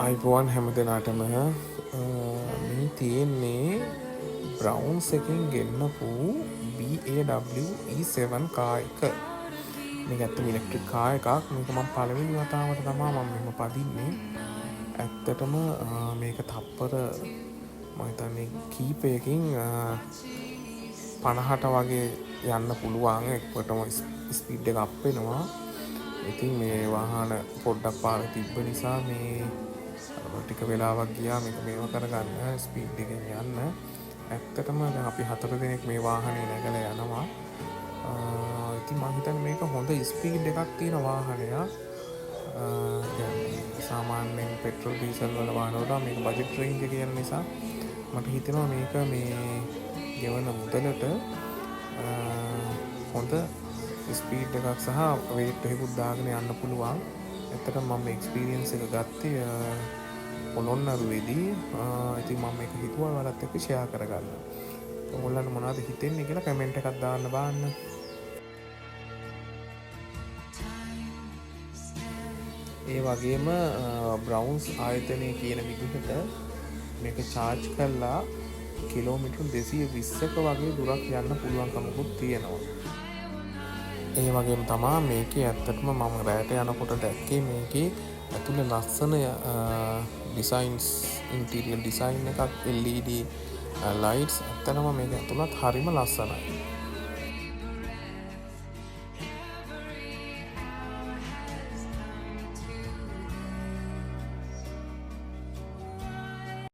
අයිබෝන් හැම දෙනාටම මේ තියෙන්නේ බ්‍රවුන්ස් එකෙන් ගෙන්නපු BAW E7 කා එක. මේක ඇත්තම ඉලෙක්ට්‍රික් කා එකක්. මේක මම පළවෙනි වතාවට තමයි මම මෙහෙම පදින්නේ. ඇත්තටම මේක තප්පර මම හිතන්නේ කීපයකින් 50ට වගේ යන්න පුළුවන්. එකටම ස්පීඩ් එක අප් වෙනවා. ඉතින් මේ වාහන පොඩ්ඩක් පාරේ තිබ්බ නිසා මේ ටික වෙලාවක් ගියා මේක මේව කරගන්න ස්පීඩ් එකෙන් යන්න. ඇත්තටම දැන් අපි 4 දෙනෙක් මේ වාහනේ නැගලා යනවා. ඉතින් මම හිතන්නේ මේක හොඳ ස්පීඩ් එකක් තියෙන වාහනයක්. සාමාන්‍යයෙන් පෙට්‍රල් ඩීසල් වල වාහන වලට මේක බජට් රේන්ජ් එක කියන නිසා මට හිතෙනවා මේක මේ ගෙවන මුදලට හොඳ ස්පීඩ් එකක් සහ වේට් එකකුත් දාගෙන යන්න පුළුවන්. ඇත්තටම මම එක්ස්පීරියන්ස් එක ගත්තේ පොළොන්නරුවේදී. ඉතින් මම මේක හිතුවා ඔයාලත් එක්ක ෂෙයා කරගන්න. ඔයගොල්ලන්ට මොනවද හිතෙන්නේ කියලා කමෙන්ට් එකක් දාන්න බලන්න. ඒ වගේම බ්‍රවුන්ස් ආයතනයේ කියන විදිහට මේක charge කරලා කිලෝමීටර් 220ක වගේ දුරක් යන්න පුළුවන්කමකුත් තියෙනවා. ඒ වගේම තමයි මේකේ ඇත්තටම මම රැට යනකොට දැක්කේ මේකේ ඇතුලේ ලස්සන ඩිසයින්ස් ඉන්ටීරියර් ඩිසයින් එකක් LED ලයිට්ස් ඇත්තටම මේක ඇතුළත් හරිම ලස්සනයි.